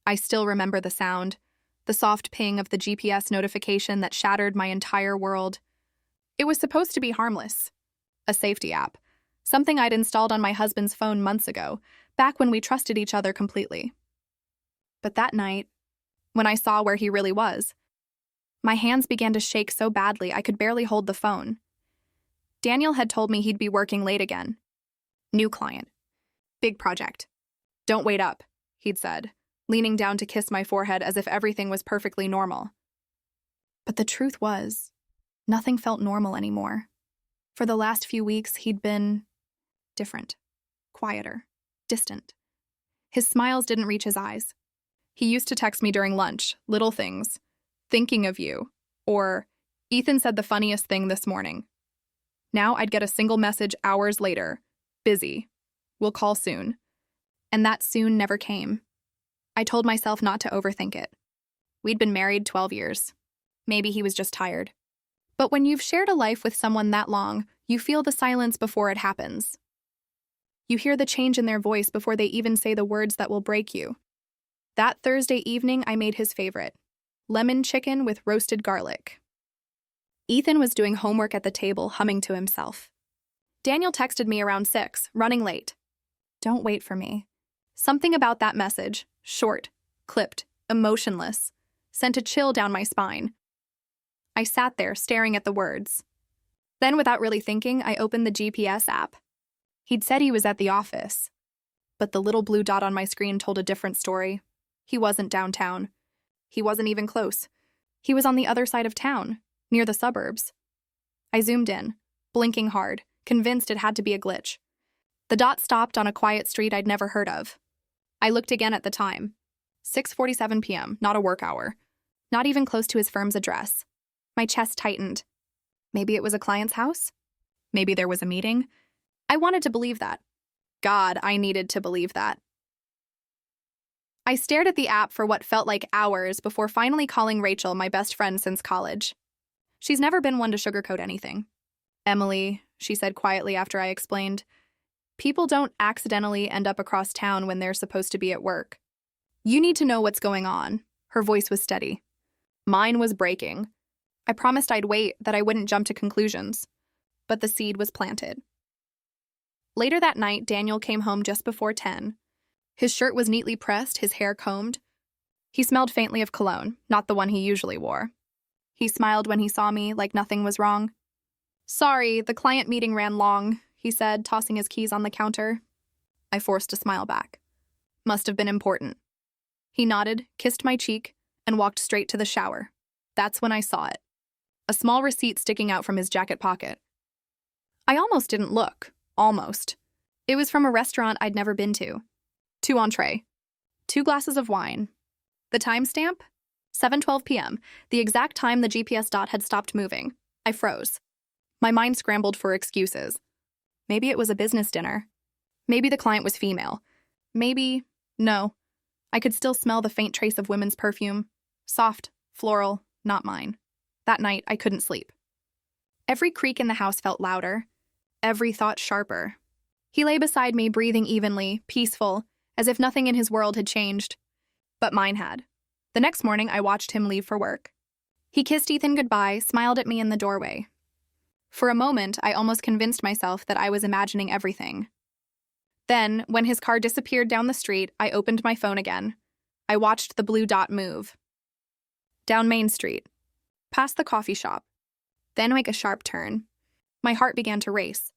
I still remember the sound, the soft ping of the GPS notification that shattered my entire world. It was supposed to be harmless. A safety app. Something I'd installed on my husband's phone months ago, back when we trusted each other completely. But that night, when I saw where he really was, my hands began to shake so badly I could barely hold the phone. Daniel had told me he'd be working late again. New client. Big project. Don't wait up, he'd said, leaning down to kiss my forehead as if everything was perfectly normal. But the truth was, nothing felt normal anymore. For the last few weeks, he'd been different, quieter, distant. His smiles didn't reach his eyes. He used to text me during lunch, little things, thinking of you, or Ethan said the funniest thing this morning. Now I'd get a single message hours later, busy, we'll call soon. And that soon never came. I told myself not to overthink it. We'd been married 12 years. Maybe he was just tired. But when you've shared a life with someone that long, you feel the silence before it happens. You hear the change in their voice before they even say the words that will break you. That Thursday evening, I made his favorite, lemon chicken with roasted garlic. Ethan was doing homework at the table, humming to himself. Daniel texted me around 6, running late. Don't wait for me. Something about that message, short, clipped, emotionless, sent a chill down my spine. I sat there staring at the words. Then, without really thinking, I opened the GPS app. He'd said he was at the office, but the little blue dot on my screen told a different story. He wasn't downtown. He wasn't even close. He was on the other side of town, near the suburbs. I zoomed in, blinking hard, convinced it had to be a glitch. The dot stopped on a quiet street I'd never heard of. I looked again at the time. 6:47 p.m., not a work hour. Not even close to his firm's address. My chest tightened. Maybe it was a client's house? Maybe there was a meeting? I wanted to believe that. God, I needed to believe that. I stared at the app for what felt like hours before finally calling Rachel, my best friend since college. She's never been one to sugarcoat anything. Emily, she said quietly after I explained, people don't accidentally end up across town when they're supposed to be at work. You need to know what's going on. Her voice was steady. Mine was breaking. I promised I'd wait, that I wouldn't jump to conclusions. But the seed was planted. Later that night, Daniel came home just before 10. His shirt was neatly pressed, his hair combed. He smelled faintly of cologne, not the one he usually wore. He smiled when he saw me, like nothing was wrong. Sorry, the client meeting ran long, he said, tossing his keys on the counter. I forced a smile back. Must have been important. He nodded, kissed my cheek, and walked straight to the shower. That's when I saw it. A small receipt sticking out from his jacket pocket. I almost didn't look. Almost. It was from a restaurant I'd never been to. 2 entree. 2 glasses of wine. The timestamp? 7:12 p.m., the exact time the GPS dot had stopped moving. I froze. My mind scrambled for excuses. Maybe it was a business dinner. Maybe the client was female. Maybe... No. I could still smell the faint trace of women's perfume. Soft, floral, not mine. That night, I couldn't sleep. Every creak in the house felt louder. Every thought sharper. He lay beside me, breathing evenly, peaceful, as if nothing in his world had changed. But mine had. The next morning, I watched him leave for work. He kissed Ethan goodbye, smiled at me in the doorway. For a moment, I almost convinced myself that I was imagining everything. Then, when his car disappeared down the street, I opened my phone again. I watched the blue dot move. Down Main Street. Past the coffee shop. Then make a sharp turn. My heart began to race.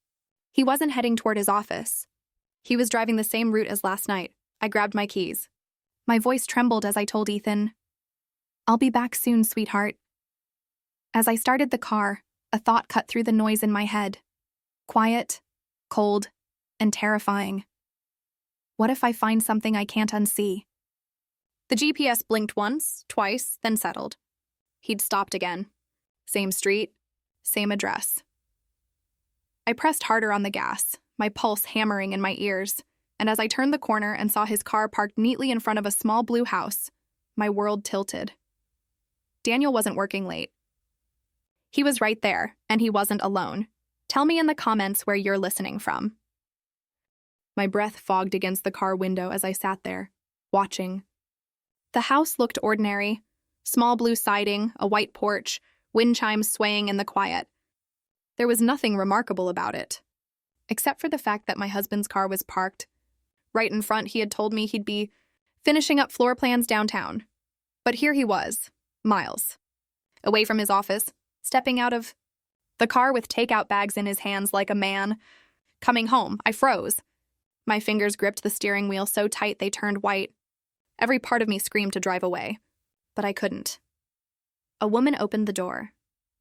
He wasn't heading toward his office. He was driving the same route as last night. I grabbed my keys. My voice trembled as I told Ethan, "I'll be back soon, sweetheart." As I started the car, a thought cut through the noise in my head. Quiet, cold, and terrifying. What if I find something I can't unsee? The GPS blinked once, twice, then settled. He'd stopped again. Same street, same address. I pressed harder on the gas, my pulse hammering in my ears, and as I turned the corner and saw his car parked neatly in front of a small blue house, my world tilted. Daniel wasn't working late. He was right there, and he wasn't alone. Tell me in the comments where you're listening from. My breath fogged against the car window as I sat there, watching. The house looked ordinary. Small blue siding, a white porch, wind chimes swaying in the quiet. There was nothing remarkable about it, except for the fact that my husband's car was parked. Right in front, he had told me he'd be finishing up floor plans downtown. But here he was, miles away from his office, stepping out of the car with takeout bags in his hands like a man. Coming home, I froze. My fingers gripped the steering wheel so tight they turned white. Every part of me screamed to drive away, but I couldn't. A woman opened the door,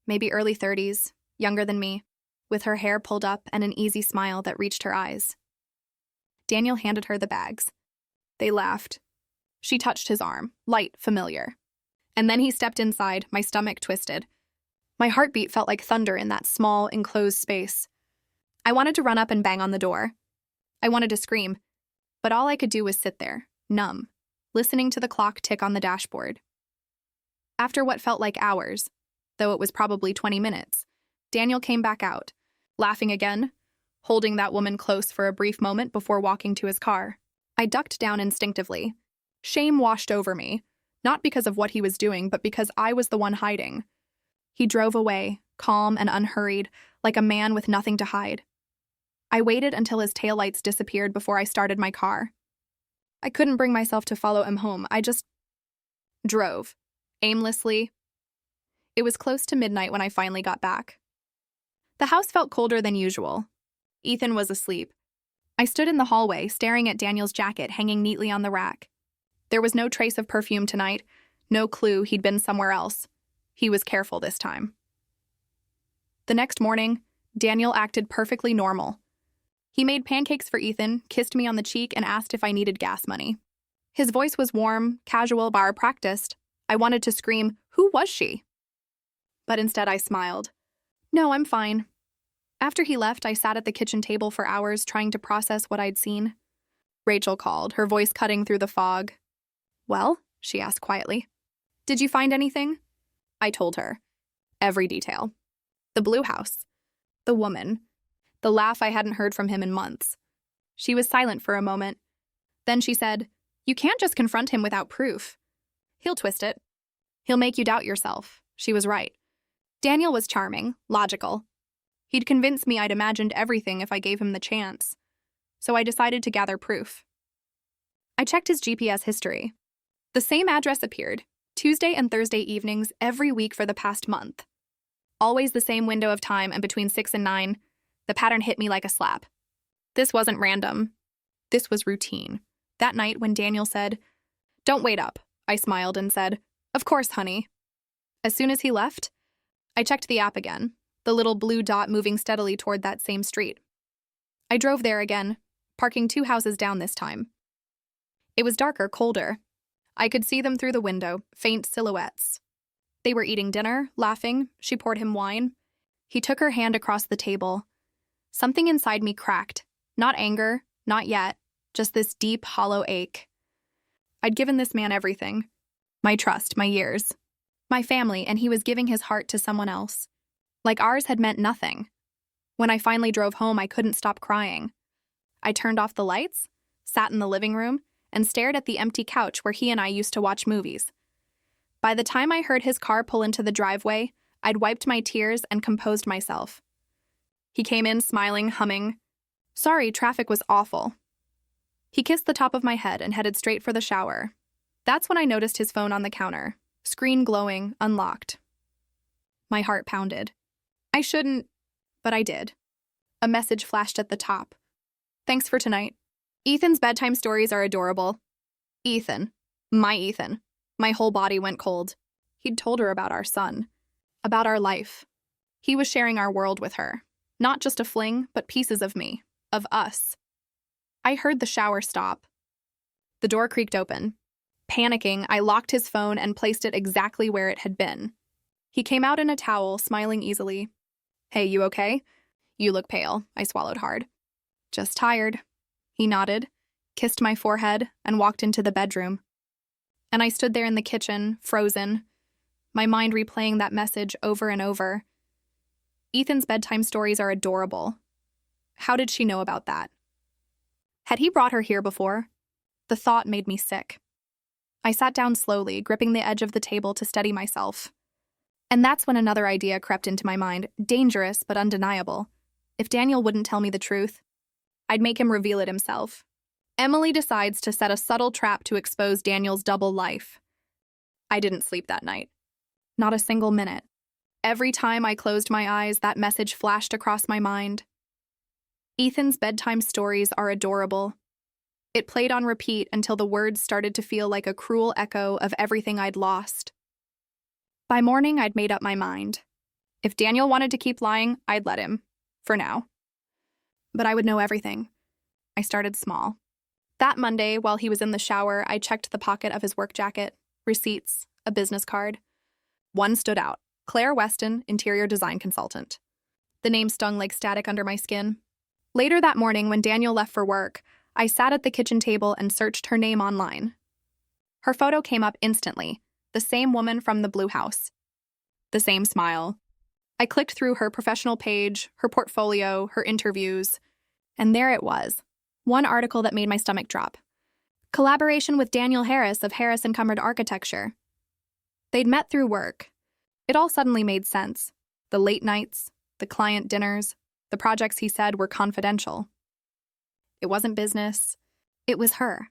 maybe early 30s, younger than me, with her hair pulled up and an easy smile that reached her eyes. Daniel handed her the bags. They laughed. She touched his arm, light, familiar. And then he stepped inside, my stomach twisted. My heartbeat felt like thunder in that small, enclosed space. I wanted to run up and bang on the door. I wanted to scream, but all I could do was sit there, numb, listening to the clock tick on the dashboard. After what felt like hours, though it was probably 20 minutes, Daniel came back out, laughing again, holding that woman close for a brief moment before walking to his car. I ducked down instinctively. Shame washed over me, not because of what he was doing, but because I was the one hiding. He drove away, calm and unhurried, like a man with nothing to hide. I waited until his taillights disappeared before I started my car. I couldn't bring myself to follow him home. I just drove, aimlessly. It was close to midnight when I finally got back. The house felt colder than usual. Ethan was asleep. I stood in the hallway, staring at Daniel's jacket hanging neatly on the rack. There was no trace of perfume tonight, no clue he'd been somewhere else. He was careful this time. The next morning, Daniel acted perfectly normal. He made pancakes for Ethan, kissed me on the cheek, and asked if I needed gas money. His voice was warm, casual, bar practiced. I wanted to scream, "Who was she?" But instead I smiled. "No, I'm fine." After he left, I sat at the kitchen table for hours trying to process what I'd seen. Rachel called, her voice cutting through the fog. "Well?" she asked quietly. "Did you find anything?" I told her. Every detail. The blue house. The woman. The laugh I hadn't heard from him in months. She was silent for a moment. Then she said, "You can't just confront him without proof. He'll twist it. He'll make you doubt yourself." She was right. Daniel was charming, logical. He'd convince me I'd imagined everything if I gave him the chance. So I decided to gather proof. I checked his GPS history. The same address appeared, Tuesday and Thursday evenings every week for the past month. Always the same window of time, and between 6 and 9, the pattern hit me like a slap. This wasn't random. This was routine. That night when Daniel said, "Don't wait up," I smiled and said, "Of course, honey." As soon as he left, I checked the app again, the little blue dot moving steadily toward that same street. I drove there again, parking 2 houses down this time. It was darker, colder. I could see them through the window, faint silhouettes. They were eating dinner, laughing. She poured him wine. He took her hand across the table. Something inside me cracked. Not anger, not yet, just this deep, hollow ache. I'd given this man everything. My trust, my years, my family, and he was giving his heart to someone else. Like ours had meant nothing. When I finally drove home, I couldn't stop crying. I turned off the lights, sat in the living room, and stared at the empty couch where he and I used to watch movies. By the time I heard his car pull into the driveway, I'd wiped my tears and composed myself. He came in smiling, humming, "Sorry, traffic was awful." He kissed the top of my head and headed straight for the shower. That's when I noticed his phone on the counter, screen glowing, unlocked. My heart pounded. I shouldn't, but I did. A message flashed at the top. "Thanks for tonight. Ethan's bedtime stories are adorable." Ethan. My Ethan. My whole body went cold. He'd told her about our son. About our life. He was sharing our world with her. Not just a fling, but pieces of me. Of us. I heard the shower stop. The door creaked open. Panicking, I locked his phone and placed it exactly where it had been. He came out in a towel, smiling easily. "Hey, you okay?" "You look pale." I swallowed hard. "Just tired." He nodded, kissed my forehead, and walked into the bedroom. And I stood there in the kitchen, frozen, my mind replaying that message over and over. Ethan's bedtime stories are adorable. How did she know about that? Had he brought her here before? The thought made me sick. I sat down slowly, gripping the edge of the table to steady myself. And that's when another idea crept into my mind, dangerous but undeniable. If Daniel wouldn't tell me the truth, I'd make him reveal it himself. Emily decides to set a subtle trap to expose Daniel's double life. I didn't sleep that night. Not a single minute. Every time I closed my eyes, that message flashed across my mind. Ethan's bedtime stories are adorable. It played on repeat until the words started to feel like a cruel echo of everything I'd lost. By morning, I'd made up my mind. If Daniel wanted to keep lying, I'd let him. For now. But I would know everything. I started small. That Monday, while he was in the shower, I checked the pocket of his work jacket, receipts, a business card. One stood out. Claire Weston, interior design consultant. The name stung like static under my skin. Later that morning, when Daniel left for work, I sat at the kitchen table and searched her name online. Her photo came up instantly, the same woman from the Blue House. The same smile. I clicked through her professional page, her portfolio, her interviews, and there it was. One article that made my stomach drop. Collaboration with Daniel Harris of Harris Encumbered Architecture. They'd met through work. It all suddenly made sense. The late nights, the client dinners, the projects he said were confidential. It wasn't business. It was her.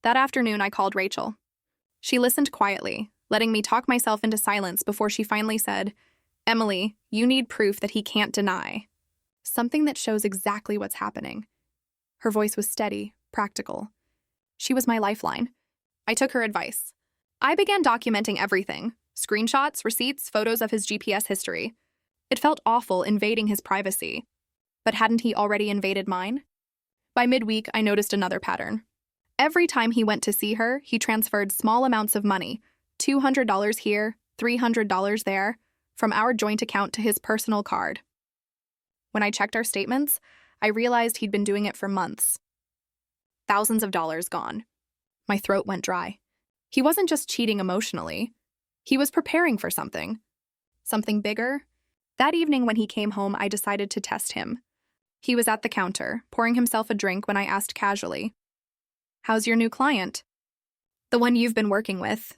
That afternoon, I called Rachel. She listened quietly, letting me talk myself into silence before she finally said, "Emily, you need proof that he can't deny. Something that shows exactly what's happening." Her voice was steady, practical. She was my lifeline. I took her advice. I began documenting everything. Screenshots, receipts, photos of his GPS history. It felt awful invading his privacy. But hadn't he already invaded mine? By midweek, I noticed another pattern. Every time he went to see her, he transferred small amounts of money, $200 here, $300 there, from our joint account to his personal card. When I checked our statements, I realized he'd been doing it for months. Thousands of dollars gone. My throat went dry. He wasn't just cheating emotionally. He was preparing for something. Something bigger. That evening when he came home, I decided to test him. He was at the counter, pouring himself a drink when I asked casually, "How's your new client?" "The one you've been working with."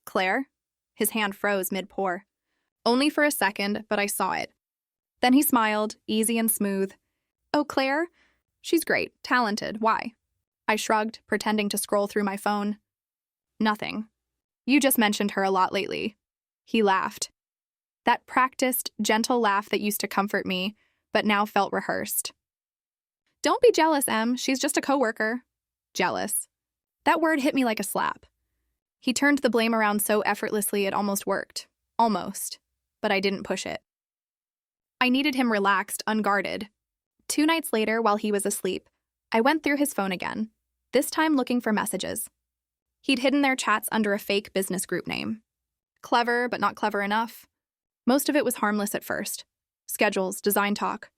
"Claire?" His hand froze mid-pour. Only for a second, but I saw it. Then he smiled, easy and smooth. "Oh, Claire? She's great, talented. Why?" I shrugged, pretending to scroll through my phone. "Nothing. You just mentioned her a lot lately." He laughed. That practiced, gentle laugh that used to comfort me, but now felt rehearsed. "Don't be jealous, Em. She's just a coworker." Jealous. That word hit me like a slap. He turned the blame around so effortlessly it almost worked. Almost. But I didn't push it. I needed him relaxed, unguarded. 2 nights later, while he was asleep, I went through his phone again, this time looking for messages. He'd hidden their chats under a fake business group name. Clever, but not clever enough. Most of it was harmless at first. Schedules, design talk.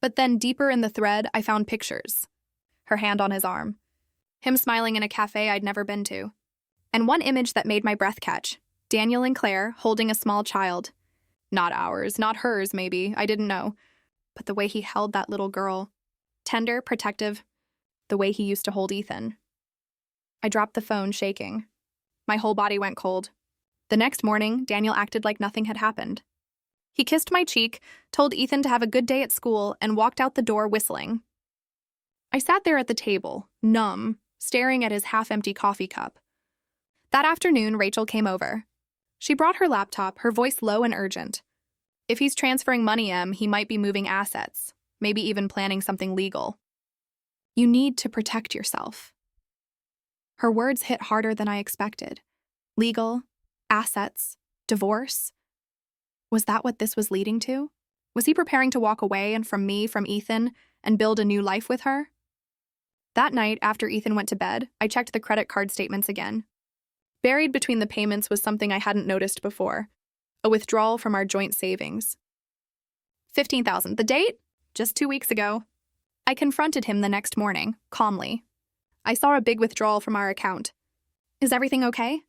But then deeper in the thread, I found pictures. Her hand on his arm. Him smiling in a cafe I'd never been to. And one image that made my breath catch. Daniel and Claire holding a small child. Not ours, not hers, maybe, I didn't know. But the way he held that little girl. Tender, protective. The way he used to hold Ethan. I dropped the phone, shaking. My whole body went cold. The next morning, Daniel acted like nothing had happened. He kissed my cheek, told Ethan to have a good day at school, and walked out the door whistling. I sat there at the table, numb, staring at his half-empty coffee cup. That afternoon, Rachel came over. She brought her laptop, her voice low and urgent. If he's transferring money, Em, he might be moving assets, maybe even planning something legal. You need to protect yourself. Her words hit harder than I expected. Legal, assets, divorce. Was that what this was leading to? Was he preparing to walk away and from me, from Ethan, and build a new life with her? That night, after Ethan went to bed, I checked the credit card statements again. Buried between the payments was something I hadn't noticed before. A withdrawal from our joint savings. $15,000. The date? Just 2 weeks ago. I confronted him the next morning, calmly. I saw a big withdrawal from our account. Is everything okay?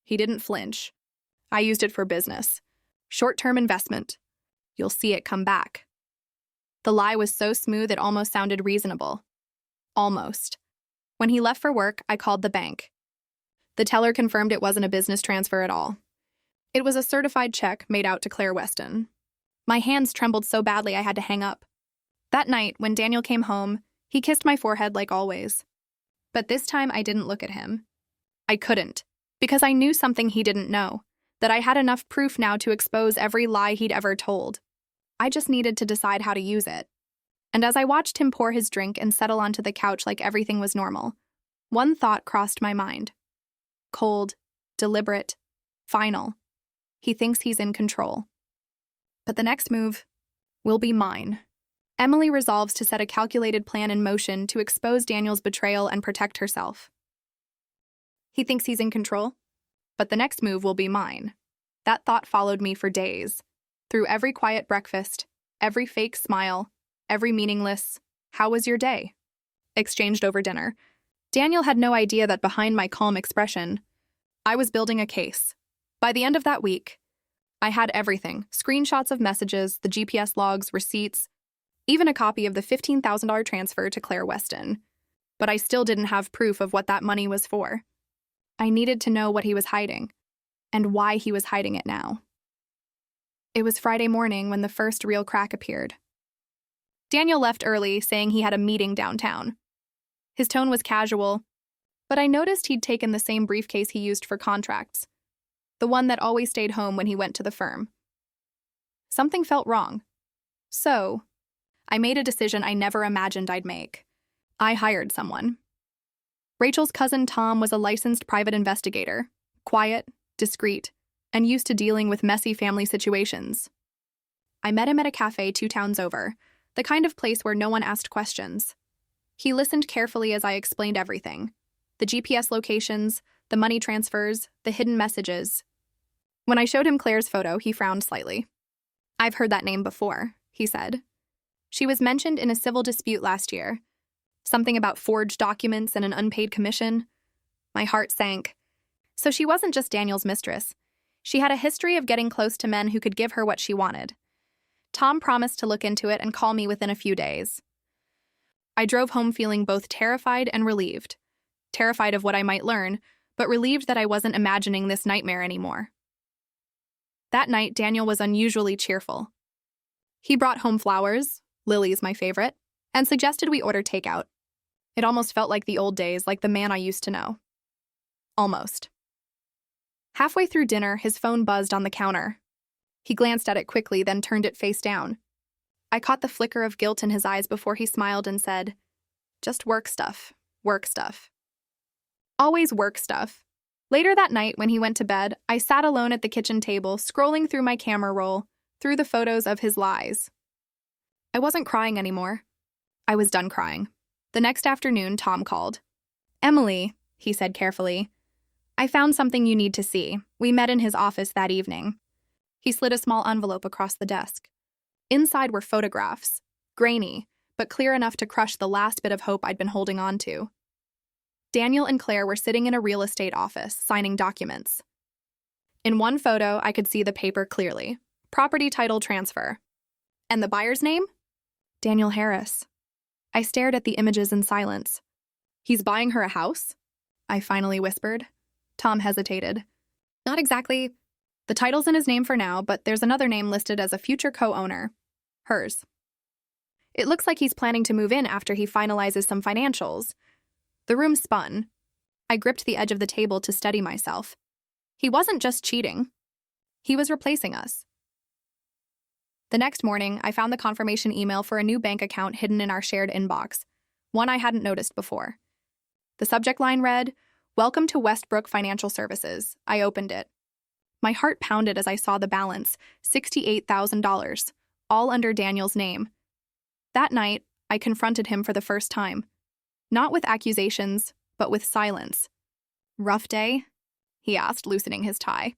He didn't flinch. I used it for business. Short-term investment. You'll see it come back. The lie was so smooth it almost sounded reasonable. Almost. When he left for work, I called the bank. The teller confirmed it wasn't a business transfer at all. It was a certified check made out to Claire Weston. My hands trembled so badly I had to hang up. That night, when Daniel came home, he kissed my forehead like always. But this time I didn't look at him. I couldn't, because I knew something he didn't know, that I had enough proof now to expose every lie he'd ever told. I just needed to decide how to use it. And as I watched him pour his drink and settle onto the couch like everything was normal, one thought crossed my mind. Cold, deliberate, final. He thinks he's in control. But the next move will be mine. Emily resolves to set a calculated plan in motion to expose Daniel's betrayal and protect herself. He thinks he's in control, but the next move will be mine. That thought followed me for days, through every quiet breakfast, every fake smile, every meaningless, "How was your day?" exchanged over dinner. Daniel had no idea that behind my calm expression, I was building a case. By the end of that week, I had everything: screenshots of messages, the GPS logs, receipts, even a copy of the $15,000 transfer to Claire Weston. But I still didn't have proof of what that money was for. I needed to know what he was hiding, and why he was hiding it now. It was Friday morning when the first real crack appeared. Daniel left early, saying he had a meeting downtown. His tone was casual, but I noticed he'd taken the same briefcase he used for contracts, the one that always stayed home when he went to the firm. Something felt wrong. So, I made a decision I never imagined I'd make. I hired someone. Rachel's cousin Tom was a licensed private investigator, quiet, discreet, and used to dealing with messy family situations. I met him at a cafe 2 towns over, the kind of place where no one asked questions. He listened carefully as I explained everything: the GPS locations, the money transfers, the hidden messages. When I showed him Claire's photo, he frowned slightly. "I've heard that name before," he said. "She was mentioned in a civil dispute last year. Something about forged documents and an unpaid commission." My heart sank. So she wasn't just Daniel's mistress. She had a history of getting close to men who could give her what she wanted. Tom promised to look into it and call me within a few days. I drove home feeling both terrified and relieved. Terrified of what I might learn, but relieved that I wasn't imagining this nightmare anymore. That night, Daniel was unusually cheerful. He brought home flowers, lilies my favorite, and suggested we order takeout. It almost felt like the old days, like the man I used to know. Almost. Halfway through dinner, his phone buzzed on the counter. He glanced at it quickly, then turned it face down. I caught the flicker of guilt in his eyes before he smiled and said, "Just work stuff, work stuff." Always work stuff. Later that night, when he went to bed, I sat alone at the kitchen table, scrolling through my camera roll, through the photos of his lies. I wasn't crying anymore. I was done crying. The next afternoon, Tom called. "Emily," he said carefully, "I found something you need to see." We met in his office that evening. He slid a small envelope across the desk. Inside were photographs, grainy, but clear enough to crush the last bit of hope I'd been holding on to. Daniel and Claire were sitting in a real estate office, signing documents. In one photo, I could see the paper clearly: property title transfer. And the buyer's name? Daniel Harris. I stared at the images in silence. "He's buying her a house?" I finally whispered. Tom hesitated. "Not exactly. The title's in his name for now, but there's another name listed as a future co-owner. Hers. It looks like he's planning to move in after he finalizes some financials." The room spun. I gripped the edge of the table to steady myself. He wasn't just cheating. He was replacing us. The next morning, I found the confirmation email for a new bank account hidden in our shared inbox, one I hadn't noticed before. The subject line read, "Welcome to Westbrook Financial Services." I opened it. My heart pounded as I saw the balance, $68,000, all under Daniel's name. That night, I confronted him for the first time. Not with accusations, but with silence. "Rough day?" he asked, loosening his tie.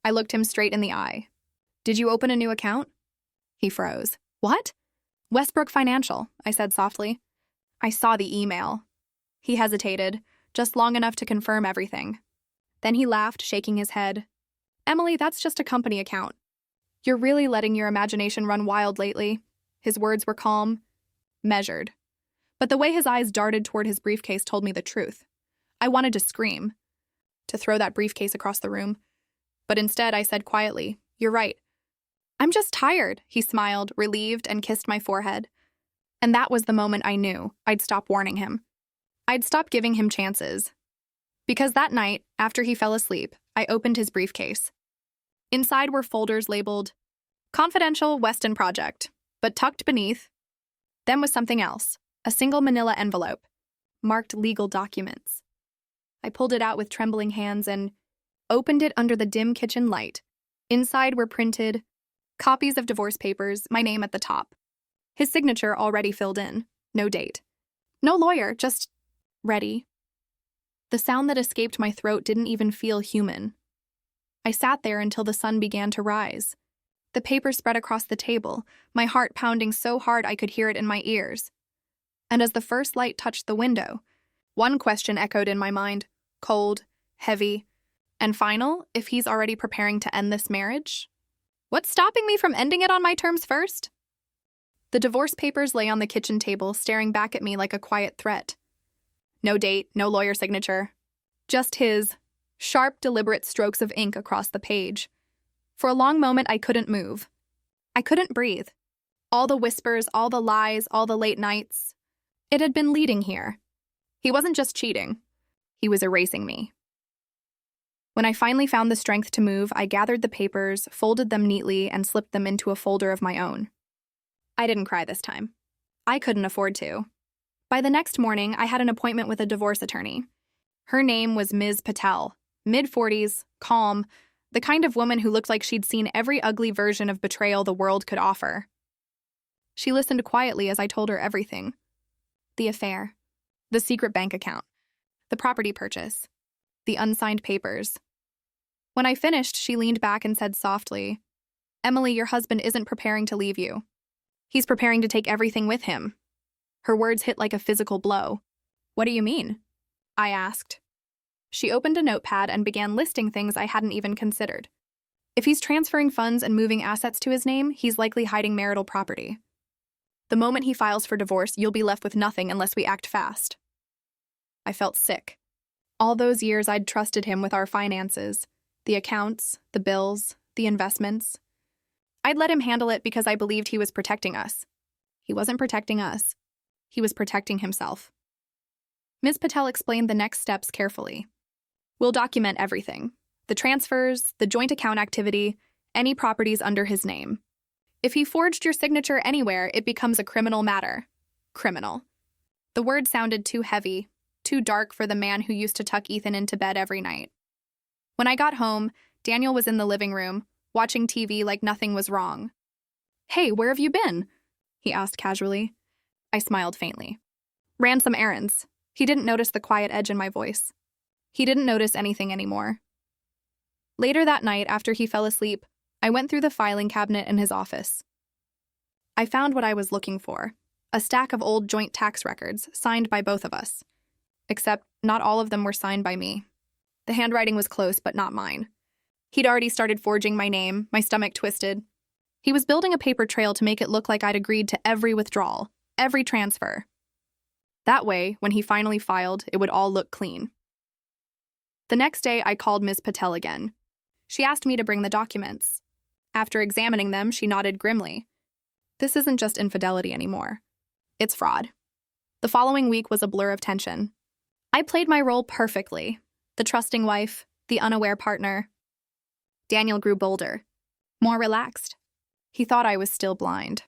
I looked him straight in the eye. "Did you open a new account?" He froze. "What?" "Westbrook Financial," I said softly. "I saw the email." He hesitated, just long enough to confirm everything. Then he laughed, shaking his head. "Emily, that's just a company account. You're really letting your imagination run wild lately." His words were calm, measured. But the way his eyes darted toward his briefcase told me the truth. I wanted to scream. to throw that briefcase across the room. But instead, I said quietly, "You're right. I'm just tired." He smiled, relieved, and kissed my forehead. And that was the moment I knew I'd stop warning him. I'd stop giving him chances. Because that night, after he fell asleep, I opened his briefcase. Inside were folders labeled Confidential Weston Project, but tucked beneath them was something else, a single manila envelope, marked legal documents. I pulled it out with trembling hands and opened it under the dim kitchen light. Inside were printed copies of divorce papers, my name at the top. His signature already filled in, no date. No lawyer, just ready. The sound that escaped my throat didn't even feel human. I sat there until the sun began to rise. The paper spread across the table, my heart pounding so hard I could hear it in my ears. And as the first light touched the window, one question echoed in my mind, cold, heavy, and final: if he's already preparing to end this marriage? What's stopping me from ending it on my terms first? The divorce papers lay on the kitchen table, staring back at me like a quiet threat. No date, no lawyer signature. Just his sharp, deliberate strokes of ink across the page. For a long moment, I couldn't move. I couldn't breathe. All the whispers, all the lies, all the late nights. It had been leading here. He wasn't just cheating. He was erasing me. When I finally found the strength to move, I gathered the papers, folded them neatly, and slipped them into a folder of my own. I didn't cry this time. I couldn't afford to. By the next morning, I had an appointment with a divorce attorney. Her name was Ms. Patel, mid-40s, calm, the kind of woman who looked like she'd seen every ugly version of betrayal the world could offer. She listened quietly as I told her everything. The affair, the secret bank account, the property purchase, the unsigned papers. When I finished, she leaned back and said softly, "Emily, your husband isn't preparing to leave you. He's preparing to take everything with him." Her words hit like a physical blow. "What do you mean?" I asked. She opened a notepad and began listing things I hadn't even considered. If he's transferring funds and moving assets to his name, he's likely hiding marital property. The moment he files for divorce, you'll be left with nothing unless we act fast. I felt sick. All those years I'd trusted him with our finances, the accounts, the bills, the investments. I'd let him handle it because I believed he was protecting us. He wasn't protecting us. He was protecting himself. Ms. Patel explained the next steps carefully. We'll document everything: the transfers, the joint account activity, any properties under his name. If he forged your signature anywhere, it becomes a criminal matter. Criminal. The word sounded too heavy, too dark for the man who used to tuck Ethan into bed every night. When I got home, Daniel was in the living room, watching TV like nothing was wrong. "Hey, where have you been?" he asked casually. I smiled faintly. "Ran some errands." He didn't notice the quiet edge in my voice. He didn't notice anything anymore. Later that night, after he fell asleep, I went through the filing cabinet in his office. I found what I was looking for: a stack of old joint tax records, signed by both of us. Except not all of them were signed by me. The handwriting was close, but not mine. He'd already started forging my name, my stomach twisted. He was building a paper trail to make it look like I'd agreed to every withdrawal, every transfer. That way, when he finally filed, it would all look clean. The next day, I called Ms. Patel again. She asked me to bring the documents. After examining them, she nodded grimly. This isn't just infidelity anymore. It's fraud. The following week was a blur of tension. I played my role perfectly: the trusting wife, the unaware partner. Daniel grew bolder, more relaxed. He thought I was still blind.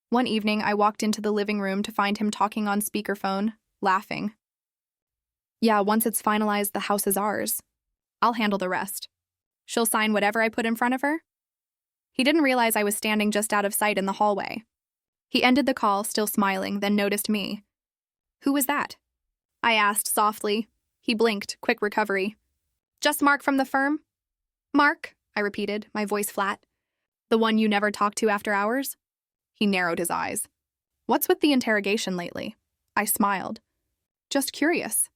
One evening, I walked into the living room to find him talking on speakerphone, laughing. "Yeah, once it's finalized, the house is ours. I'll handle the rest. She'll sign whatever I put in front of her." He didn't realize I was standing just out of sight in the hallway. He ended the call, still smiling, then noticed me. "Who was that?" I asked softly. He blinked, quick recovery. "Just Mark from the firm." "Mark," I repeated, my voice flat. "The one you never talk to after hours?" He narrowed his eyes. "What's with the interrogation lately?" I smiled. "Just curious."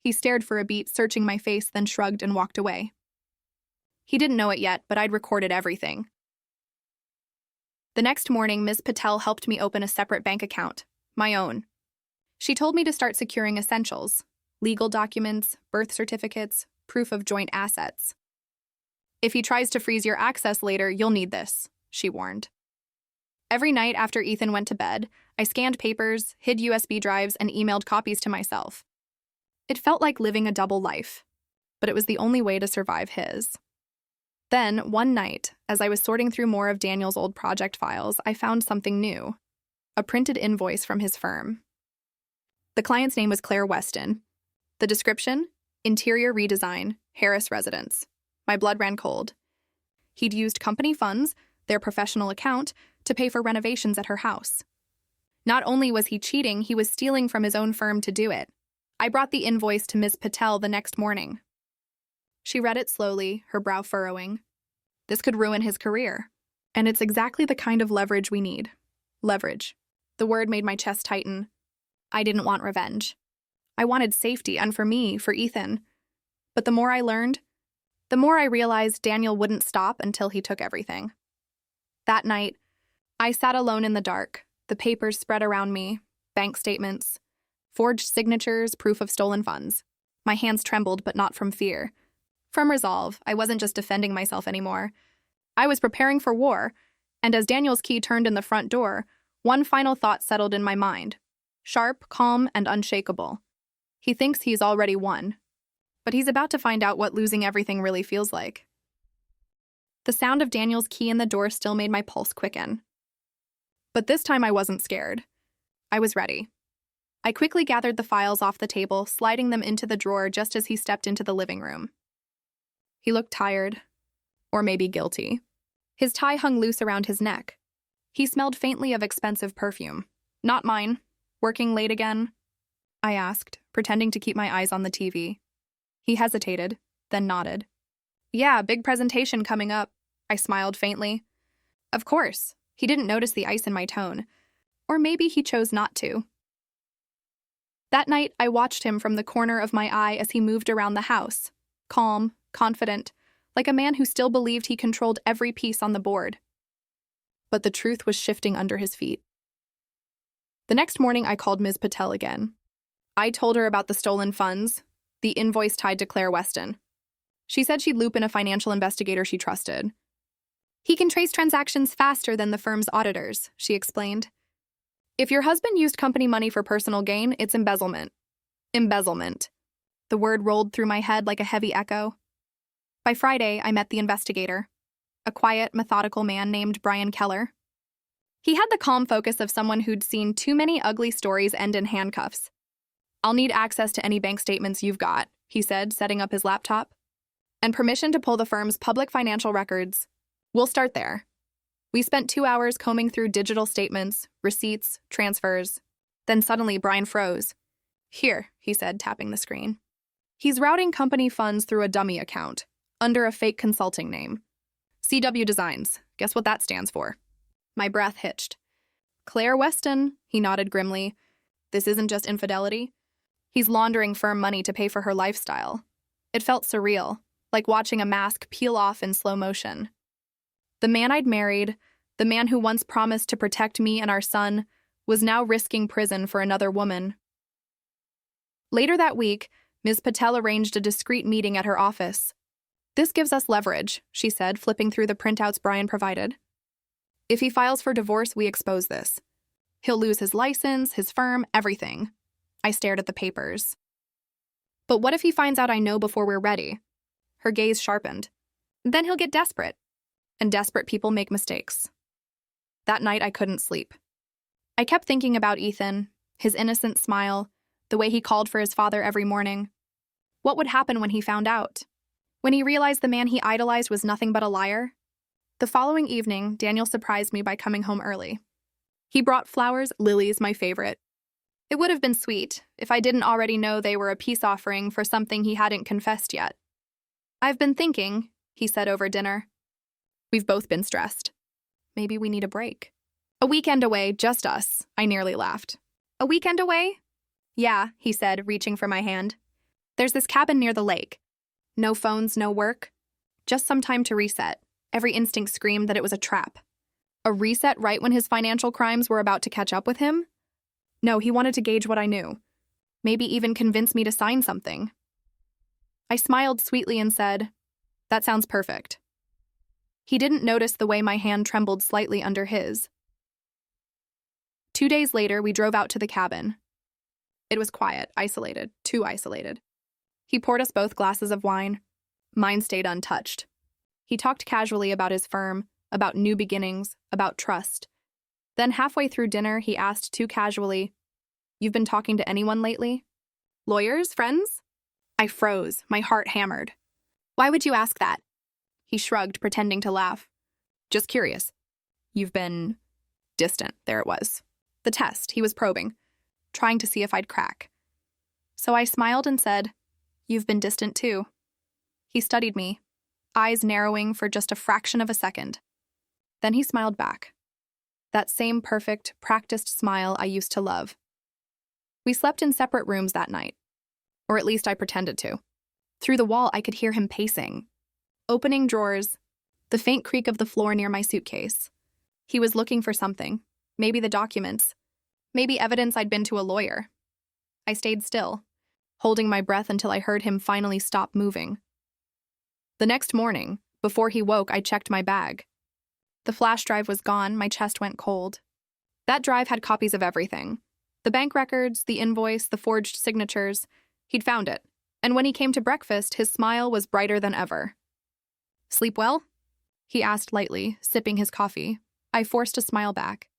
He stared for a beat, searching my face, then shrugged and walked away. He didn't know it yet, but I'd recorded everything. The next morning, Ms. Patel helped me open a separate bank account, my own. She told me to start securing essentials: legal documents, birth certificates, proof of joint assets. If he tries to freeze your access later, you'll need this, she warned. Every night after Ethan went to bed, I scanned papers, hid USB drives, and emailed copies to myself. It felt like living a double life, but it was the only way to survive his. Then, one night, as I was sorting through more of Daniel's old project files, I found something new. A printed invoice from his firm. The client's name was Claire Weston. The description? Interior redesign, Harris residence. My blood ran cold. He'd used company funds, their professional account, to pay for renovations at her house. Not only was he cheating, he was stealing from his own firm to do it. I brought the invoice to Ms. Patel the next morning. She read it slowly, her brow furrowing. This could ruin his career. And it's exactly the kind of leverage we need. Leverage. The word made my chest tighten. I didn't want revenge. I wanted safety, and for me, for Ethan. But the more I learned, the more I realized Daniel wouldn't stop until he took everything. That night, I sat alone in the dark, the papers spread around me, bank statements, forged signatures, proof of stolen funds. My hands trembled, but not from fear. From resolve. I wasn't just defending myself anymore. I was preparing for war, and as Daniel's key turned in the front door, one final thought settled in my mind. Sharp, calm, and unshakable. He thinks he's already won, but he's about to find out what losing everything really feels like. The sound of Daniel's key in the door still made my pulse quicken. But this time I wasn't scared. I was ready. I quickly gathered the files off the table, sliding them into the drawer just as he stepped into the living room. He looked tired, or maybe guilty. His tie hung loose around his neck. He smelled faintly of expensive perfume. Not mine. Working late again? I asked, pretending to keep my eyes on the TV. He hesitated, then nodded. Yeah, big presentation coming up. I smiled faintly. Of course. He didn't notice the ice in my tone. Or maybe he chose not to. That night, I watched him from the corner of my eye as he moved around the house. Calm, confident, like a man who still believed he controlled every piece on the board. But the truth was shifting under his feet. The next morning, I called Ms. Patel again. I told her about the stolen funds, the invoice tied to Claire Weston. She said she'd loop in a financial investigator she trusted. He can trace transactions faster than the firm's auditors, she explained. If your husband used company money for personal gain, it's embezzlement. Embezzlement. The word rolled through my head like a heavy echo. By Friday, I met the investigator, a quiet, methodical man named Brian Keller. He had the calm focus of someone who'd seen too many ugly stories end in handcuffs. I'll need access to any bank statements you've got, he said, setting up his laptop. And permission to pull the firm's public financial records. We'll start there. We spent 2 hours combing through digital statements, receipts, transfers. Then suddenly Brian froze. Here, he said, tapping the screen. He's routing company funds through a dummy account, under a fake consulting name. CW Designs. Guess what that stands for? My breath hitched. Claire Weston, he nodded grimly. This isn't just infidelity. He's laundering firm money to pay for her lifestyle. It felt surreal, like watching a mask peel off in slow motion. The man I'd married, the man who once promised to protect me and our son, was now risking prison for another woman. Later that week, Ms. Patel arranged a discreet meeting at her office. This gives us leverage, she said, flipping through the printouts Brian provided. If he files for divorce, we expose this. He'll lose his license, his firm, everything. I stared at the papers. But what if he finds out I know before we're ready? Her gaze sharpened. Then he'll get desperate. And desperate people make mistakes. That night, I couldn't sleep. I kept thinking about Ethan, his innocent smile, the way he called for his father every morning. What would happen when he found out? When he realized the man he idolized was nothing but a liar? The following evening, Daniel surprised me by coming home early. He brought flowers, lilies, my favorite. It would have been sweet if I didn't already know they were a peace offering for something he hadn't confessed yet. I've been thinking, he said over dinner. We've both been stressed. Maybe we need a break. A weekend away, just us, I nearly laughed. A weekend away? Yeah, he said, reaching for my hand. There's this cabin near the lake. No phones, no work. Just some time to reset. Every instinct screamed that it was a trap. A reset right when his financial crimes were about to catch up with him? No, he wanted to gauge what I knew. Maybe even convince me to sign something. I smiled sweetly and said, "That sounds perfect." He didn't notice the way my hand trembled slightly under his. 2 days later, we drove out to the cabin. It was quiet, isolated, too isolated. He poured us both glasses of wine. Mine stayed untouched. He talked casually about his firm, about new beginnings, about trust. Then halfway through dinner, he asked too casually, "You've been talking to anyone lately? Lawyers? Friends?" I froze, my heart hammered. "Why would you ask that?" He shrugged, pretending to laugh. "Just curious. You've been distant." There it was. The test, he was probing, trying to see if I'd crack. So I smiled and said, "You've been distant too." He studied me, eyes narrowing for just a fraction of a second. Then he smiled back. That same perfect, practiced smile I used to love. We slept in separate rooms that night. Or at least I pretended to. Through the wall, I could hear him pacing, opening drawers, the faint creak of the floor near my suitcase. He was looking for something, maybe the documents, maybe evidence I'd been to a lawyer. I stayed still, holding my breath until I heard him finally stop moving. The next morning, before he woke, I checked my bag. The flash drive was gone, my chest went cold. That drive had copies of everything. The bank records, the invoice, the forged signatures. He'd found it, and when he came to breakfast, his smile was brighter than ever. "Sleep well?" he asked lightly, sipping his coffee. I forced a smile back.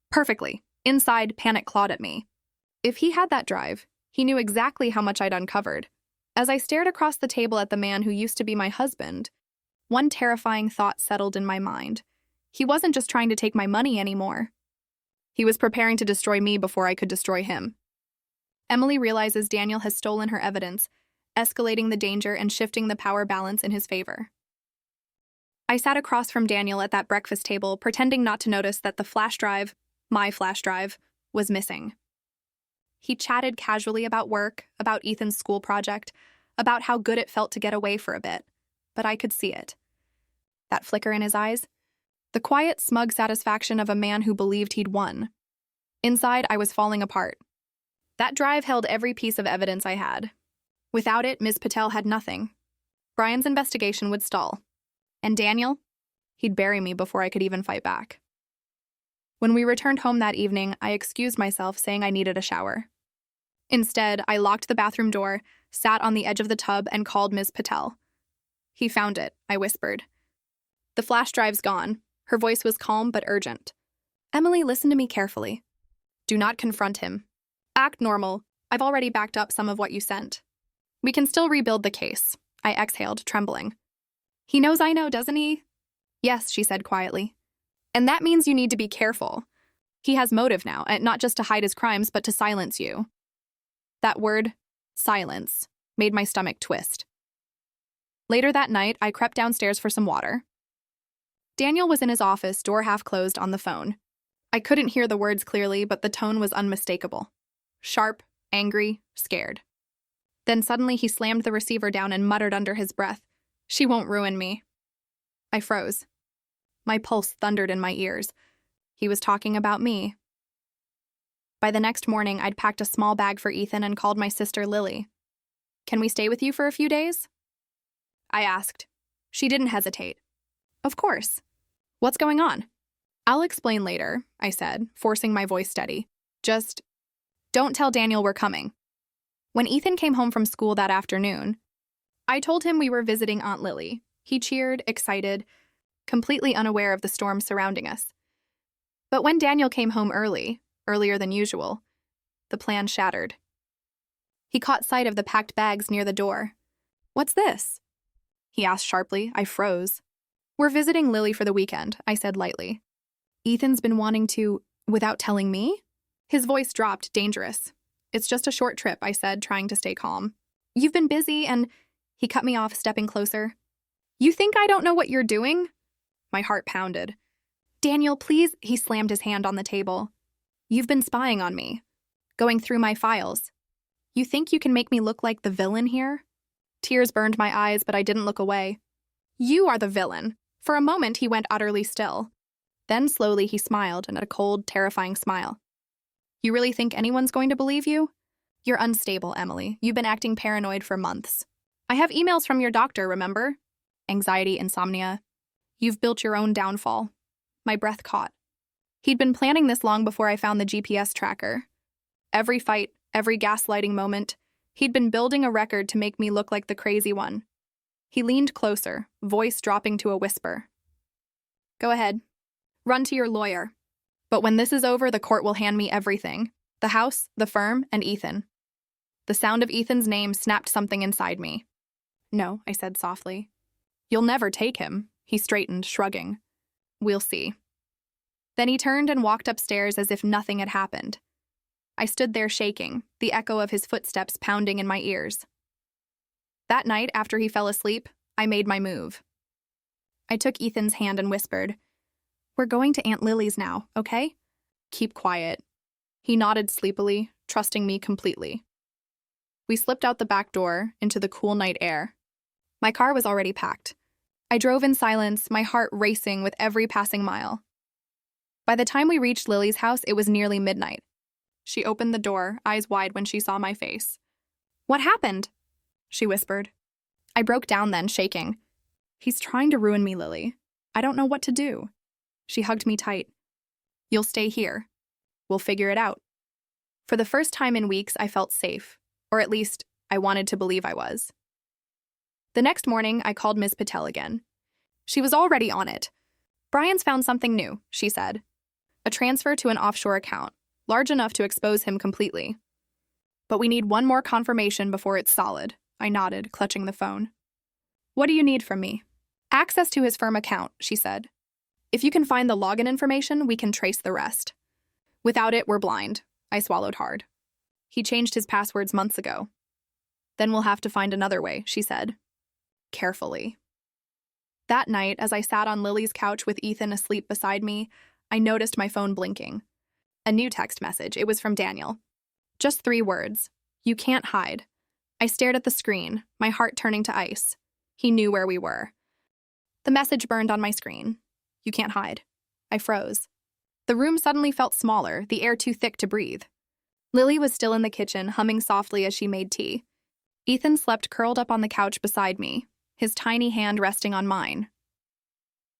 "Perfectly." Inside, panic clawed at me. If he had that drive, he knew exactly how much I'd uncovered. As I stared across the table at the man who used to be my husband, one terrifying thought settled in my mind. He wasn't just trying to take my money anymore. He was preparing to destroy me before I could destroy him. Emily realizes Daniel has stolen her evidence, escalating the danger and shifting the power balance in his favor. I sat across from Daniel at that breakfast table, pretending not to notice that the flash drive, my flash drive, was missing. He chatted casually about work, about Ethan's school project, about how good it felt to get away for a bit, but I could see it. That flicker in his eyes? The quiet, smug satisfaction of a man who believed he'd won. Inside, I was falling apart. That drive held every piece of evidence I had. Without it, Ms. Patel had nothing. Brian's investigation would stall. And Daniel? He'd bury me before I could even fight back. When we returned home that evening, I excused myself, saying I needed a shower. Instead, I locked the bathroom door, sat on the edge of the tub, and called Ms. Patel. "He found it," I whispered. "The flash drive's gone." Her voice was calm but urgent. "Emily, listen to me carefully. Do not confront him. Act normal. I've already backed up some of what you sent. We can still rebuild the case." I exhaled, trembling. "He knows I know, doesn't he?" "Yes," she said quietly. "And that means you need to be careful. He has motive now, and not just to hide his crimes, but to silence you." That word, silence, made my stomach twist. Later that night, I crept downstairs for some water. Daniel was in his office, door half closed, on the phone. I couldn't hear the words clearly, but the tone was unmistakable. Sharp, angry, scared. Then suddenly he slammed the receiver down and muttered under his breath, "She won't ruin me." I froze. My pulse thundered in my ears. He was talking about me. By the next morning, I'd packed a small bag for Ethan and called my sister Lily. "Can we stay with you for a few days?" I asked. She didn't hesitate. "Of course. What's going on?" "I'll explain later," I said, forcing my voice steady. "Just don't tell Daniel we're coming." When Ethan came home from school that afternoon, I told him we were visiting Aunt Lily. He cheered, excited, completely unaware of the storm surrounding us. But when Daniel came home earlier than usual, the plan shattered. He caught sight of the packed bags near the door. "What's this?" he asked sharply. I froze. "We're visiting Lily for the weekend," I said lightly. "Ethan's been wanting to, without telling me?" His voice dropped, dangerous. "It's just a short trip," I said, trying to stay calm. "You've been busy and—" He cut me off, stepping closer. "You think I don't know what you're doing?" My heart pounded. "Daniel, please," he slammed his hand on the table. "You've been spying on me, going through my files. You think you can make me look like the villain here?" Tears burned my eyes, but I didn't look away. "You are the villain." For a moment, he went utterly still. Then slowly he smiled, and a cold, terrifying smile. "You really think anyone's going to believe you?" You're unstable, Emily. You've been acting paranoid for months. I have emails from your doctor, remember? Anxiety, insomnia. You've built your own downfall. My breath caught. He'd been planning this long before I found the GPS tracker. Every fight, every gaslighting moment, he'd been building a record to make me look like the crazy one. He leaned closer, voice dropping to a whisper. Go ahead. Run to your lawyer. But when this is over, the court will hand me everything. The house, the firm, and Ethan. The sound of Ethan's name snapped something inside me. No, I said softly. You'll never take him. He straightened, shrugging. We'll see. Then he turned and walked upstairs as if nothing had happened. I stood there shaking, the echo of his footsteps pounding in my ears. That night, after he fell asleep, I made my move. I took Ethan's hand and whispered, We're going to Aunt Lily's now, okay? Keep quiet. He nodded sleepily, trusting me completely. We slipped out the back door into the cool night air. My car was already packed. I drove in silence, my heart racing with every passing mile. By the time we reached Lily's house, it was nearly midnight. She opened the door, eyes wide when she saw my face. What happened? She whispered. I broke down then, shaking. He's trying to ruin me, Lily. I don't know what to do. She hugged me tight. You'll stay here. We'll figure it out. For the first time in weeks, I felt safe. Or at least, I wanted to believe I was. The next morning, I called Ms. Patel again. She was already on it. Brian's found something new, she said. A transfer to an offshore account, large enough to expose him completely. But we need one more confirmation before it's solid, I nodded, clutching the phone. What do you need from me? Access to his firm account, she said. If you can find the login information, we can trace the rest. Without it, we're blind. I swallowed hard. He changed his passwords months ago. Then we'll have to find another way, she said. Carefully. That night, as I sat on Lily's couch with Ethan asleep beside me, I noticed my phone blinking. A new text message. It was from Daniel. Just 3 words. You can't hide. I stared at the screen, my heart turning to ice. He knew where we were. The message burned on my screen. You can't hide. I froze. The room suddenly felt smaller, the air too thick to breathe. Lily was still in the kitchen, humming softly as she made tea. Ethan slept curled up on the couch beside me, his tiny hand resting on mine.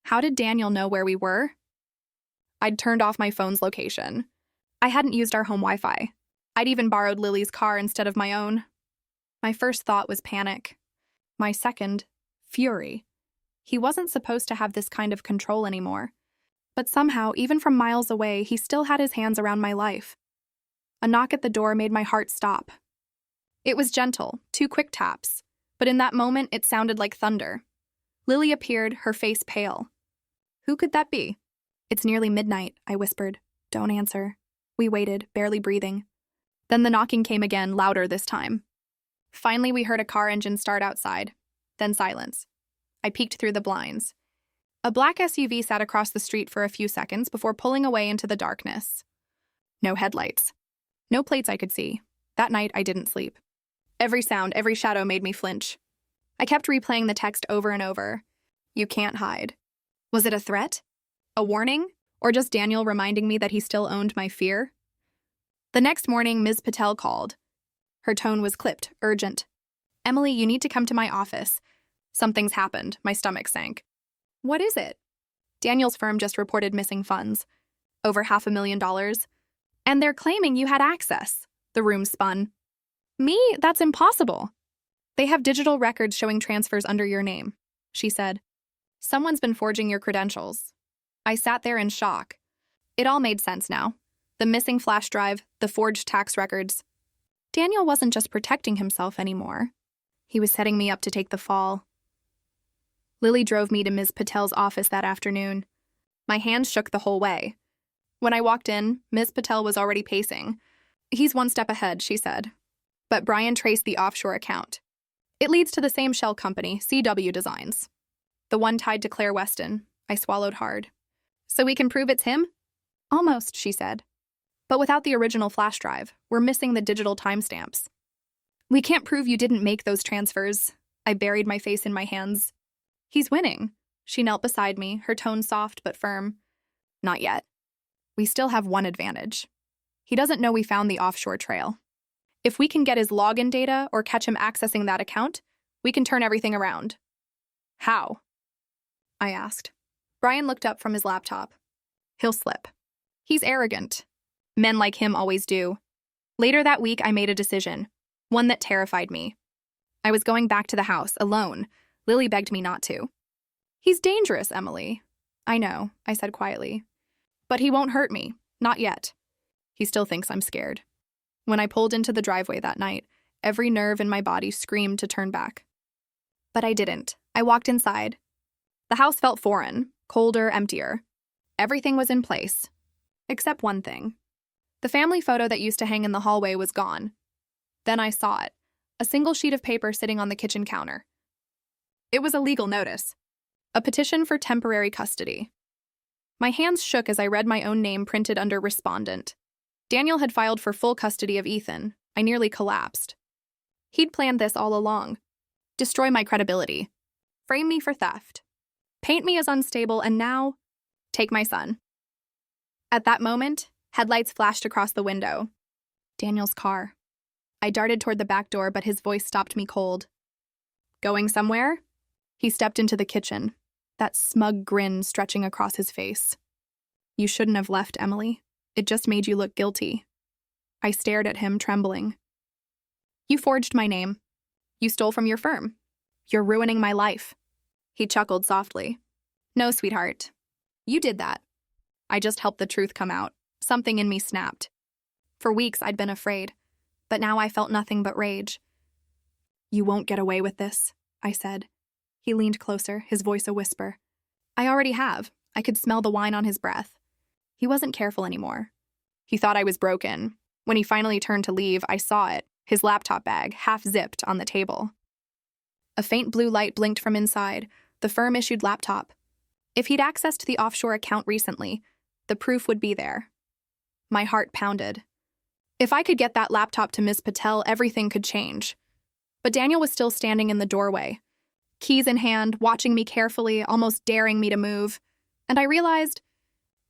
How did Daniel know where we were? I'd turned off my phone's location. I hadn't used our home Wi-Fi. I'd even borrowed Lily's car instead of my own. My first thought was panic. My second, fury. He wasn't supposed to have this kind of control anymore. But somehow, even from miles away, he still had his hands around my life. A knock at the door made my heart stop. It was gentle, 2 quick taps, but in that moment it sounded like thunder. Lily appeared, her face pale. Who could that be? It's nearly midnight, I whispered. Don't answer. We waited, barely breathing. Then the knocking came again, louder this time. Finally, we heard a car engine start outside. Then silence. I peeked through the blinds. A black SUV sat across the street for a few seconds before pulling away into the darkness. No headlights. No plates I could see. That night, I didn't sleep. Every sound, every shadow made me flinch. I kept replaying the text over and over. You can't hide. Was it a threat? A warning? Or just Daniel reminding me that he still owned my fear? The next morning, Ms. Patel called. Her tone was clipped, urgent. Emily, you need to come to my office. Something's happened. My stomach sank. What is it? Daniel's firm just reported missing funds. Over $500,000. And they're claiming you had access. The room spun. Me? That's impossible. They have digital records showing transfers under your name, she said. Someone's been forging your credentials. I sat there in shock. It all made sense now. The missing flash drive, the forged tax records. Daniel wasn't just protecting himself anymore. He was setting me up to take the fall. Lily drove me to Ms. Patel's office that afternoon. My hands shook the whole way. When I walked in, Ms. Patel was already pacing. He's 1 step ahead, she said. But Brian traced the offshore account. It leads to the same shell company, CW Designs. The one tied to Claire Weston. I swallowed hard. So we can prove it's him? Almost, she said. But without the original flash drive, we're missing the digital timestamps. We can't prove you didn't make those transfers. I buried my face in my hands. He's winning. She knelt beside me, her tone soft but firm. Not yet. We still have one advantage. He doesn't know we found the offshore trail. If we can get his login data or catch him accessing that account, we can turn everything around. How? I asked. Brian looked up from his laptop. He'll slip. He's arrogant. Men like him always do. Later that week, I made a decision, one that terrified me. I was going back to the house, alone. Lily begged me not to. He's dangerous, Emily. I know, I said quietly. But he won't hurt me. Not yet. He still thinks I'm scared. When I pulled into the driveway that night, every nerve in my body screamed to turn back. But I didn't. I walked inside. The house felt foreign, colder, emptier. Everything was in place. Except one thing. The family photo that used to hang in the hallway was gone. Then I saw it, a single sheet of paper sitting on the kitchen counter. It was a legal notice, a petition for temporary custody. My hands shook as I read my own name printed under respondent. Daniel had filed for full custody of Ethan. I nearly collapsed. He'd planned this all along. Destroy my credibility. Frame me for theft. Paint me as unstable, and now, take my son. At that moment, headlights flashed across the window. Daniel's car. I darted toward the back door, but his voice stopped me cold. Going somewhere? He stepped into the kitchen, that smug grin stretching across his face. You shouldn't have left, Emily. It just made you look guilty. I stared at him, trembling. You forged my name. You stole from your firm. You're ruining my life. He chuckled softly. No, sweetheart. You did that. I just helped the truth come out. Something in me snapped. For weeks, I'd been afraid, but now I felt nothing but rage. You won't get away with this, I said. He leaned closer, his voice a whisper. I already have. I could smell the wine on his breath. He wasn't careful anymore. He thought I was broken. When he finally turned to leave, I saw it, his laptop bag, half-zipped on the table. A faint blue light blinked from inside, the firm-issued laptop. If he'd accessed the offshore account recently, the proof would be there. My heart pounded. If I could get that laptop to Ms. Patel, everything could change. But Daniel was still standing in the doorway, keys in hand, watching me carefully, almost daring me to move. And I realized,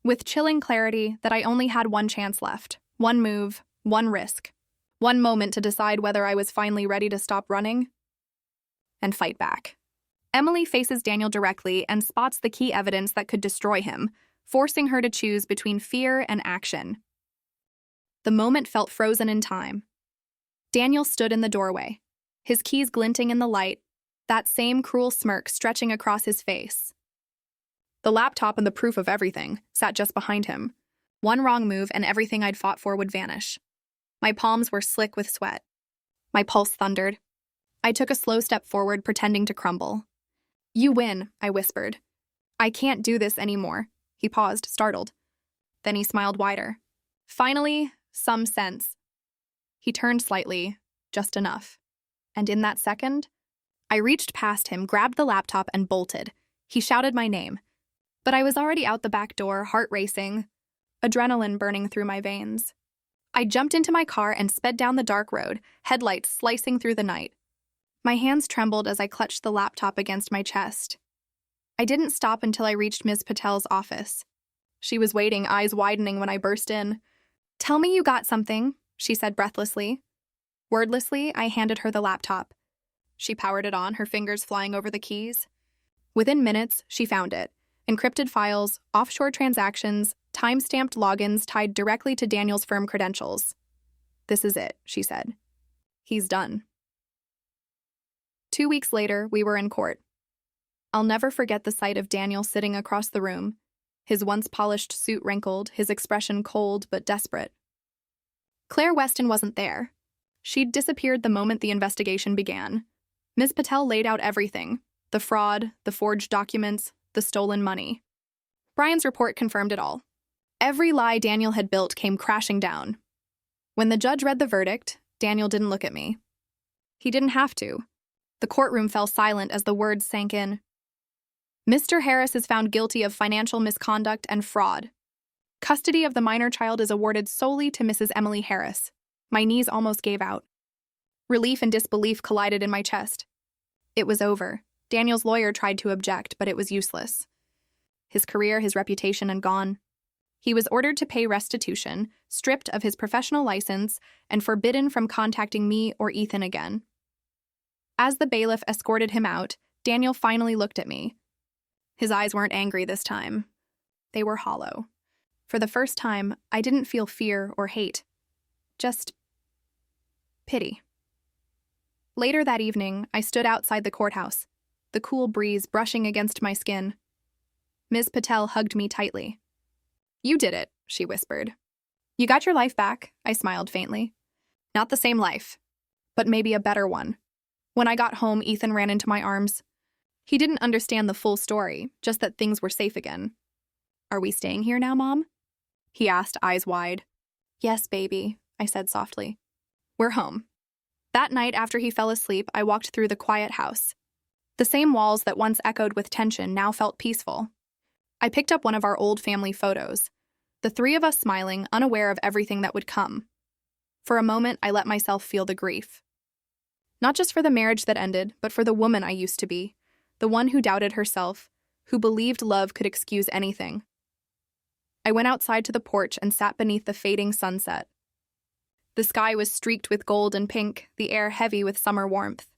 with chilling clarity, that I only had one chance left. One move, one risk. One moment to decide whether I was finally ready to stop running and fight back. Emily faces Daniel directly and spots the key evidence that could destroy him, forcing her to choose between fear and action. The moment felt frozen in time. Daniel stood in the doorway, his keys glinting in the light, that same cruel smirk stretching across his face. The laptop and the proof of everything sat just behind him. One wrong move and everything I'd fought for would vanish. My palms were slick with sweat. My pulse thundered. I took a slow step forward, pretending to crumble. You win, I whispered. I can't do this anymore. He paused, startled. Then he smiled wider. Finally, some sense. He turned slightly, just enough. And in that second, I reached past him, grabbed the laptop, and bolted. He shouted my name. But I was already out the back door, heart racing, adrenaline burning through my veins. I jumped into my car and sped down the dark road, headlights slicing through the night. My hands trembled as I clutched the laptop against my chest. I didn't stop until I reached Ms. Patel's office. She was waiting, eyes widening when I burst in. Tell me you got something, she said breathlessly. Wordlessly, I handed her the laptop. She powered it on, her fingers flying over the keys. Within minutes, she found it. Encrypted files, offshore transactions, time-stamped logins tied directly to Daniel's firm credentials. This is it, she said. He's done. 2 weeks later, we were in court. I'll never forget the sight of Daniel sitting across the room, his once polished suit wrinkled, his expression cold but desperate. Claire Weston wasn't there. She'd disappeared the moment the investigation began. Ms. Patel laid out everything: the fraud, the forged documents, the stolen money. Brian's report confirmed it all. Every lie Daniel had built came crashing down. When the judge read the verdict, Daniel didn't look at me. He didn't have to. The courtroom fell silent as the words sank in. Mr. Harris is found guilty of financial misconduct and fraud. Custody of the minor child is awarded solely to Mrs. Emily Harris. My knees almost gave out. Relief and disbelief collided in my chest. It was over. Daniel's lawyer tried to object, but it was useless. His career, his reputation, and gone. He was ordered to pay restitution, stripped of his professional license, and forbidden from contacting me or Ethan again. As the bailiff escorted him out, Daniel finally looked at me. His eyes weren't angry this time. They were hollow. For the first time, I didn't feel fear or hate. Just pity. Later that evening, I stood outside the courthouse, the cool breeze brushing against my skin. Ms. Patel hugged me tightly. "You did it," she whispered. "You got your life back," I smiled faintly. "Not the same life, but maybe a better one." When I got home, Ethan ran into my arms. He didn't understand the full story, just that things were safe again. "Are we staying here now, Mom?" he asked, eyes wide. "Yes, baby," I said softly. "We're home." That night, after he fell asleep, I walked through the quiet house. The same walls that once echoed with tension now felt peaceful. I picked up one of our old family photos, the three of us smiling, unaware of everything that would come. For a moment, I let myself feel the grief. Not just for the marriage that ended, but for the woman I used to be, the one who doubted herself, who believed love could excuse anything. I went outside to the porch and sat beneath the fading sunset. The sky was streaked with gold and pink, the air heavy with summer warmth.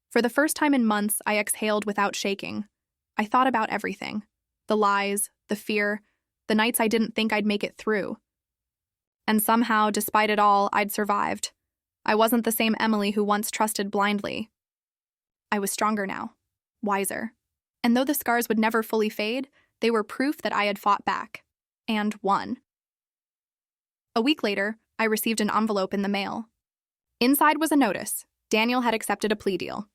For the first time in months, I exhaled without shaking. I thought about everything. The lies, the fear, the nights I didn't think I'd make it through. And somehow, despite it all, I'd survived. I wasn't the same Emily who once trusted blindly. I was stronger now, wiser. And though the scars would never fully fade, they were proof that I had fought back. And won. A week later, I received an envelope in the mail. Inside was a notice. Daniel had accepted a plea deal.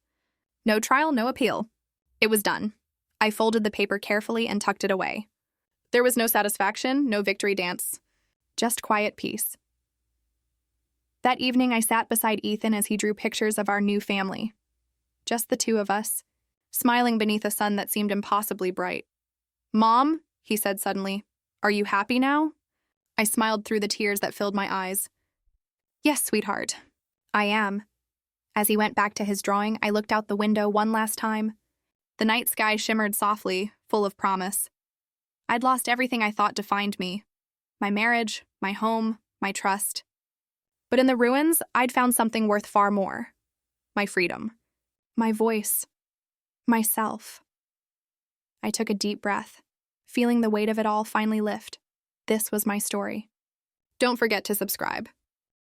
No trial, no appeal. It was done. I folded the paper carefully and tucked it away. There was no satisfaction, no victory dance. Just quiet peace. That evening, I sat beside Ethan as he drew pictures of our new family. Just the two of us, smiling beneath a sun that seemed impossibly bright. "Mom," he said suddenly, "are you happy now?" I smiled through the tears that filled my eyes. "Yes, sweetheart, I am." As he went back to his drawing, I looked out the window one last time. The night sky shimmered softly, full of promise. I'd lost everything I thought defined me. My marriage, my home, my trust. But in the ruins, I'd found something worth far more. My freedom. My voice. Myself. I took a deep breath, feeling the weight of it all finally lift. This was my story. Don't forget to subscribe.